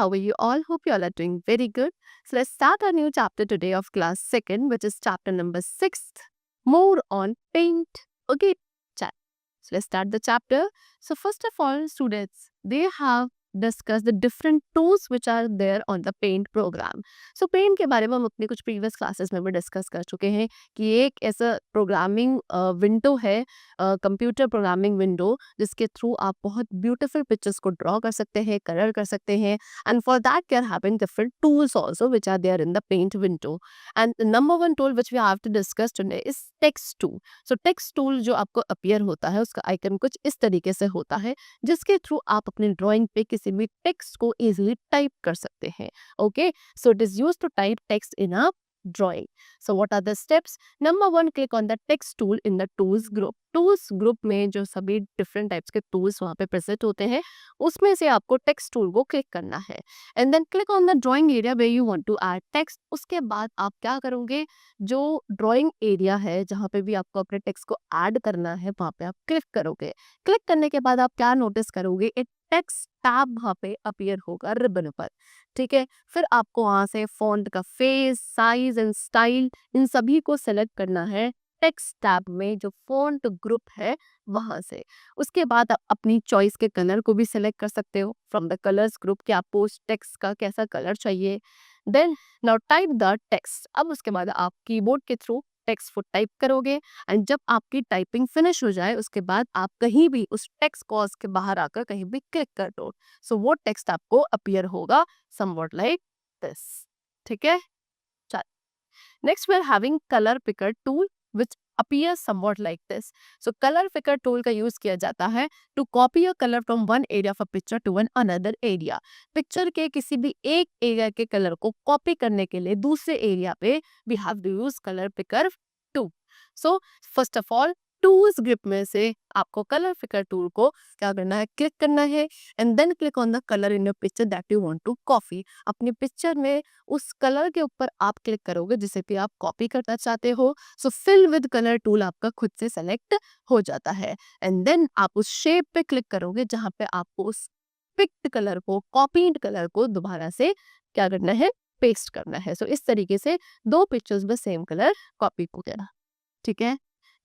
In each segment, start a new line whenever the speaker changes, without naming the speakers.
how are you all? Hope you all are doing very good. So let's start our new chapter today of class 2nd, which is chapter number 6, more on paint. Okay, chat. So let's start the chapter. So first of all, students, they have discussed the different tools which are there on the paint program. So paint के बारे में हम अपने कुछ previous classes में भी discuss कर चुके हैं कि एक ऐसा प्रोग्रामिंग विंडो है, कंप्यूटर प्रोग्रामिंग विंडो, जिसके थ्रू आप बहुत ब्यूटीफुल पिक्चर्स को ड्रॉ कर सकते हैं, कलर कर सकते हैं, and for that there have been different tools also which are there in the paint window. And the number one tool which we have to discuss today is text tool. So text tool जो आपको appear होता है, उसका icon कुछ इस तरीके से होता है, जिसके थ्रू आप अपनी ड्राइंग पे किसी भी टेक्स्ट को इजीली टाइप कर सकते हैं. Okay, so it is used to type text in a drawing. So what are the steps? Number one, click on the text tool in the tools group. tools group में जो सभी different types के tools वहाँ पे present होते हैं, उसमें से आपको text tool को click करना है. And then click on the drawing area where you want to add text. उसके बाद आप क्या करोगे, जो drawing area है जहाँ पे भी आपको अपने text को add करना है, वहाँ पे आप click करोगे. click करने के बाद आप क्या notice करोगे, एक text tab वहाँ पे appear होगा रिबन पर. ठीक है, फिर आपको वहाँ से फॉन्ट का फेस, साइज एंड स्टाइल, इन सभी को सेलेक्ट करना है टेक्स्ट टैब में जो फॉन्ट ग्रुप है वहाँ से. उसके बाद आप अपनी चॉइस के कलर को भी सेलेक्ट कर सकते हो फ्रॉम द कलर्स ग्रुप कि आपको उस टेक्स्ट का कैसा कलर चाहिए. Then now type the text. अब उसके बाद आप कीबोर्ड के थ्रू टेक्स्ट को टाइप करोगे, एंड जब आपकी टाइपिंग फिनिश हो जाए उसके बाद आप कहीं भी उस टेक्स्ट कॉज के बाहर आकर कहीं भी क्लिक कर दो. सो वो टेक्स्ट आपको अपीयर होगा somewhat like this. ठीक है, चल. Next we are having color picker tool which appears somewhat like this. So color picker tool का यूज किया जाता है to copy a color from one area of a picture to an another area. Picture के किसी भी एक area के colour को कॉपी करने के लिए दूसरे एरिया पे we have to use color picker tool. So first of all, tools grip में से आपको कलर पिकर टूल को क्या करना है, क्लिक करना है, and then click on the colour in your picture that you want to copy. अपनी पिक्चर में उस कलर के ऊपर आप क्लिक करोगे जिसे भी आप कॉपी करना चाहते हो. सो फिल विद कलर टूल आपका खुद से सेलेक्ट हो जाता है, एंड देन आप उस शेप पे क्लिक करोगे जहाँ पे आपको उस पिक्ड कलर को, कॉपीड कलर को दोबारा से क्या करना है, पेस्ट करना है. सो इस तरीके से दो पिक्चर्स में सेम कलर कॉपी हो गया. ठीक है,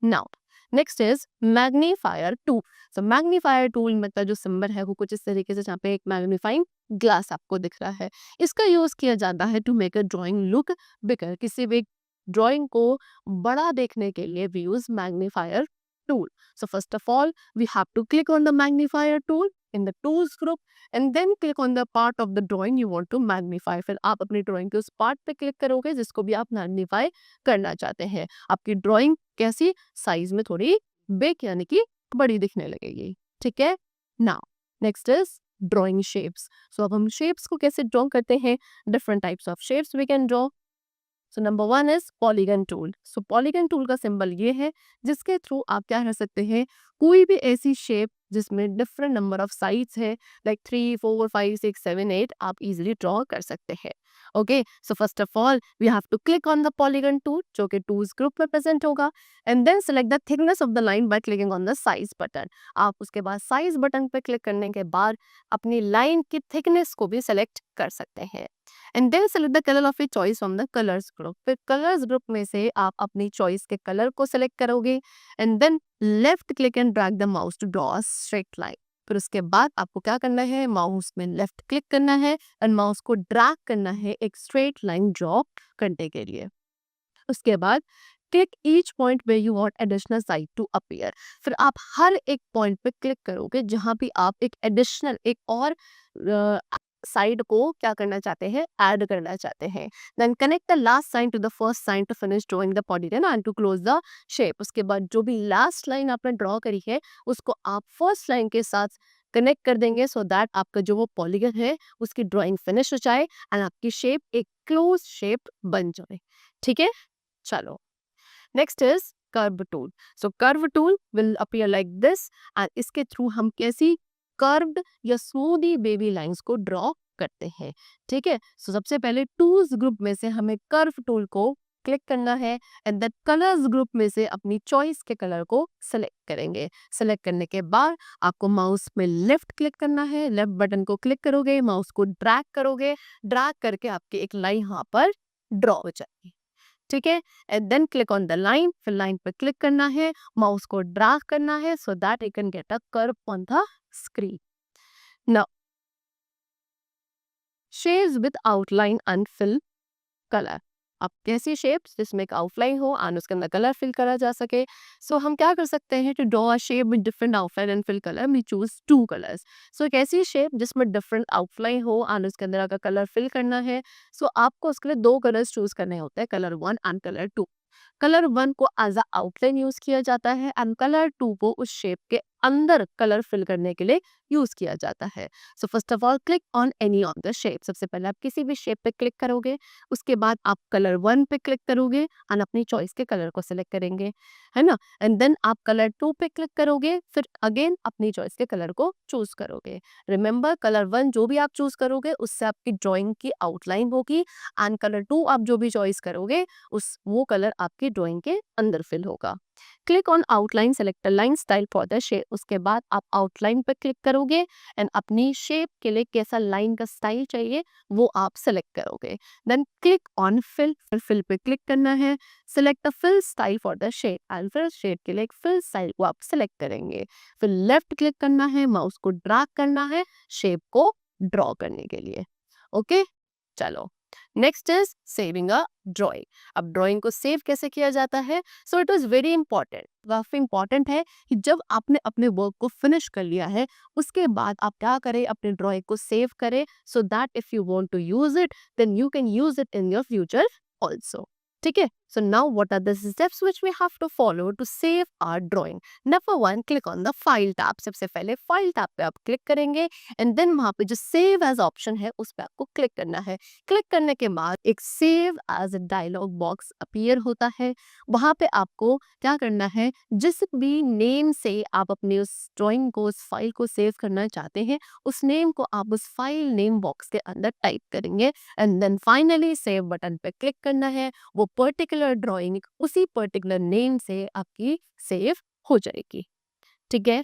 now next is magnifier tool. So magnifier tool मतलब जो सिंबल है वो कुछ इस तरीके से, जहाँ पे एक मैग्नीफाइंग ग्लास आपको दिख रहा है. इसका यूज किया जाता है to make a drawing look bigger. किसी भी ड्राइंग को बड़ा देखने के लिए we use magnifier tool. So first of all we have to click on the magnifier tool in the tools group and then click on the part of the drawing you want to magnify. फिर आप अपनी drawing के उस part पे click करोगे जिसको भी आप मैग्नीफाई करना चाहते हैं. आपकी ड्राइंग कैसी, साइज में थोड़ी बिग यानी कि बड़ी दिखने लगेगी. ठीक है, now next is drawing shapes. So अब हम शेप्स को कैसे ड्रॉ करते हैं, different types of shapes we can draw. So number one is polygon tool. So polygon tool का सिंबल ये है जिसके थ्रू आप क्या कर सकते हैं, कोई भी ऐसी शेप जिसमें डिफरेंट नंबर ऑफ साइड्स है लाइक 3, 4, 5, 6, 7, 8 आप इजीली ड्रॉ कर सकते हैं. Okay, so first of all we have to click on the polygon tool जो कि टूल्स ग्रुप में प्रेजेंट होगा, and then select the thickness of the line by clicking on the size button. आप उसके बाद साइज बटन पर click करने के बाद अपनी लाइन की थिकनेस को भी सेलेक्ट कर सकते हैं, and then select the colour of your choice from the colours group. फिर कलर्स ग्रुप में से आप अपनी चॉइस के कलर को सेलेक्ट करोगे, and then left click and drag the mouse to draw a straight line. फिर उसके बाद आपको क्या करना है, माउस में लेफ्ट क्लिक करना है एंड माउस को ड्रैग करना है एक स्ट्रेट लाइन ड्रॉ करने के लिए. उसके बाद click each point way you want additional side to appear. फिर आप हर एक पॉइंट पे क्लिक करोगे जहां भी आप एक एडिशनल, एक और साइड को क्या करना चाहते हैं, ऐड करना चाहते हैं. Then connect the last sign to the first sign to finish drawing the polygon and to close the shape. उसके बाद जो भी लास्ट लाइन आपने ड्रॉ करी है उसको आप फर्स्ट लाइन के साथ कनेक्ट कर देंगे सो दैट आपका जो वो पॉलीगन है उसकी ड्राइंग फिनिश हो जाए एंड आपकी शेप एक क्लोज शेप बन जाए. ठीक है, चलो next is curve tool. So curve tool will appear like this, and इसके थ्रू हम कैसी कर्व्ड या स्मूदी बेबी लाइंस को ड्रॉ करते हैं. ठीक है, सो सबसे पहले टूल्स ग्रुप में से हमें कर्व टूल को क्लिक करना है एंड देन कलर्स ग्रुप में से अपनी चॉइस के कलर को सेलेक्ट करेंगे। सेलेक्ट करने के बाद आपको माउस में लेफ्ट क्लिक करना है, लेफ्ट बटन को क्लिक करोगे, माउस को ड्रैग करोगे, ड्रैग करके आपकी एक लाइन यहाँ पर ड्रॉ हो जाएगी। ठीक है, and then click on the line, फिर लाइन पर क्लिक करना है, माउस को ड्रैग करना है so that you can get a curve on the screen. Now shapes with outline and fill colour. अब कैसी शेप्स जिसमें एक आउटलाइन हो एंड उसके अंदर कलर फिल करा जा सके। सो हम क्या कर सकते हैं, to draw a shape with different outline and fill colour we choose 2 colours. So एक ऐसी शेप जिसमें डिफरेंट आउटलाइन हो एंड उसके अंदर अगर कलर फिल करना है, सो आपको उसके लिए 2 कलर्स चूज करने होते हैं, कलर 1 एंड कलर 2। कलर 1 को एज अ आउटलाइन यूज किया जाता है एंड कलर 2 को उस शेप के अंदर कलर फिल करने के लिए यूज किया जाता है। सो first of all click on any of the shape. सबसे पहले आप किसी भी शेप पे क्लिक करोगे, उसके बाद आप कलर 1 पे क्लिक करोगे एंड अपनी चॉइस के कलर को सिलेक्ट करेंगे, है ना। एंड देन आप कलर 2 पे क्लिक करोगे, फिर अगेन अपनी चॉइस के कलर को चूज करोगे। रिमेंबर कलर 1 जो भी आप चूज करोगे उससे आपकी ड्राइंग की आउटलाइन होगी एंड कलर 2 आप जो भी चॉइस करोगे उस वो कलर आपकी ड्राइंग के अंदर फिल होगा। Click on outline, select a line style for the shape. उसके बाद आप आउटलाइन पर क्लिक करोगे एंड अपनी शेप के लिए कैसा लाइन का स्टाइल चाहिए वो आप सेलेक्ट करोगे। देन क्लिक ऑन फिल, फिर फिल पे क्लिक करना है, select the fill style for the shape and फिर शेप के लिए एक फिल स्टाइल को आप सिलेक्ट करेंगे। फिर लेफ्ट क्लिक करना है, माउस को ड्रैग करना है शेप को ड्रॉ करने के लिए। ओके, चलो next is saving a drawing. अब ड्राइंग को सेव कैसे किया जाता है, so it is very important, काफी इंपॉर्टेंट है कि जब आपने अपने वर्क को फिनिश कर लिया है उसके बाद आप क्या करें, अपने ड्राइंग को सेव करें so that if you want to use it then you can use it in your future also. ठीक है, so now what are the steps which we have to follow to save our drawing. Number 1, click on the file tab. सबसे पहले file tab पे आप click करेंगे and then वहां पे जो सेव एज ऑप्शन है उस पर आपको क्लिक करना है। क्लिक करने के बाद एक save as a dialog box appear होता है। वहां पे आपको क्या करना है, जिस भी नेम से आप अपने उस ड्राइंग को, उस फाइल को सेव करना चाहते हैं उस नेम को आप उस फाइल नेम बॉक्स के अंदर टाइप करेंगे and then finally save button पे क्लिक करना है। वो पर्टिकुलर ड्राइंग उसी पर्टिकुलर नेम से आपकी सेव हो जाएगी। ठीक है,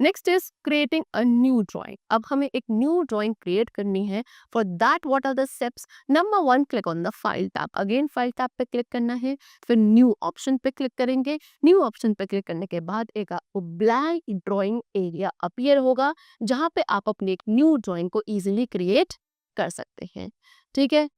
next is creating a new drawing. अब हमें एक न्यू ड्राइंग क्रिएट करनी है। For that what are the steps, number 1, click on the file tab. Again file tab पे क्लिक करना है, फिर न्यू ऑप्शन पे क्लिक करेंगे। न्यू ऑप्शन पे क्लिक करने के बाद एक आपको ब्लैंक ड्राइंग एरिया अपीयर होगा जहाँ पे आप अपनी एक न्यू ड्राइंग को इजिली क्रिएट कर सकते हैं। ठीक है,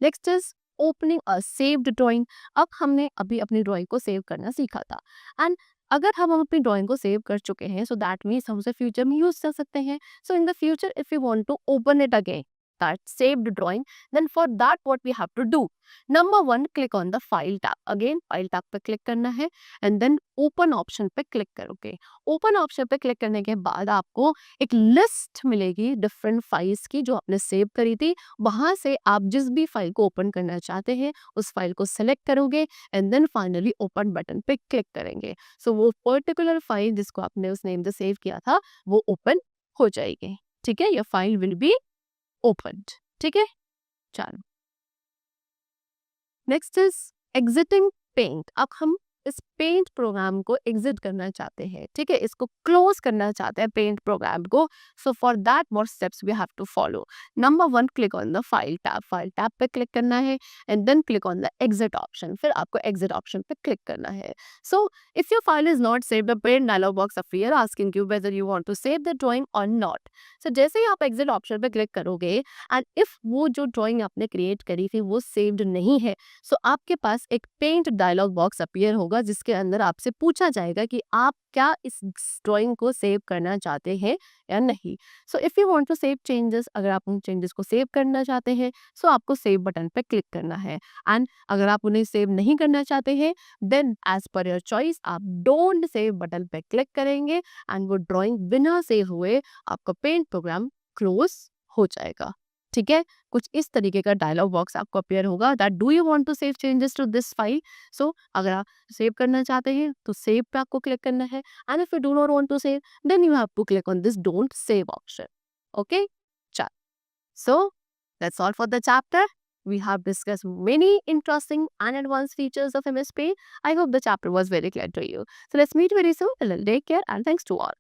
next is opening a saved drawing. अब हमने अभी अपनी ड्राइंग को सेव करना सीखा था एंड अगर हम अपनी ड्राइंग को सेव कर चुके हैं सो दैट मीन्स हम उसे फ्यूचर में यूज कर सकते हैं। So in the future if you want to open it again that saved drawing, then for that what we have to do, number 1, click on the file tab। again file tab पे click करना है and then open option पे click करोगे। open option पे click करने के बाद आपको एक लिस्ट मिलेगी डिफरेंट फाइल्स की जो आपने सेव करी थी। वहां से आप जिस भी फाइल को ओपन करना चाहते हैं उस फाइल को सेलेक्ट करोगे and then finally open button पे क्लिक करेंगे। सो वो पर्टिकुलर फाइल जिसको आपने उस नेम से सेव किया था वो ओपन हो जाएगी। ठीक है, your file will be opened. ठीक है, चलो नेक्स्ट इज एग्जिटिंग पेंट। अब हम इस पेंट प्रोग्राम को एग्जिट करना चाहते हैं। ठीक है, इसको क्लोज करना चाहते हैं पेंट प्रोग्राम को। So for that what steps we have to follow. Number 1, click on the file tab. File tab पे क्लिक करना है and then click on the exit option. फिर आपको एग्जिट ऑप्शन पे क्लिक करना है। So if your file is not saved, the paint dialog box appear asking you whether you want to save the drawing और not. So जैसे ही आप exit option पे क्लिक करोगे एंड इफ वो जो ड्राइंग आपने क्रिएट करी थी वो सेव्ड नहीं है सो आपके पास एक पेंट डायलॉग बॉक्स अपीयर होगा जिसके अंदर आपसे पूछा जाएगा कि आप क्या इस ड्राइंग को सेव करना चाहते हैं या नहीं। So if you want to save changes, अगर आप उन चेंजेस को सेव करना चाहते हैं सो आपको सेव बटन पे क्लिक करना है एंड अगर आप उन्हें सेव नहीं करना चाहते हैं then as per your choice आप डोंट सेव बटन पे क्लिक करेंगे एंड वो ड्राइंग बिना सेव हुए आपका पेंट प्रोग्राम क्लोज हो जाएगा। ठीक है, कुछ इस तरीके का डायलॉग बॉक्स आपको अपीयर होगा that do you want to save changes to this file. So अगर आप सेव करना चाहते हैं तो सेव पे आपको क्लिक करना है and if you do not want to save then you have to click on this don't save option. Okay, चल, so that's all for the chapter. we have discussed many interesting and advanced features of MS Paint. I hope the chapter was very clear to you. So let's meet very soon. Till then, take care and thanks to all.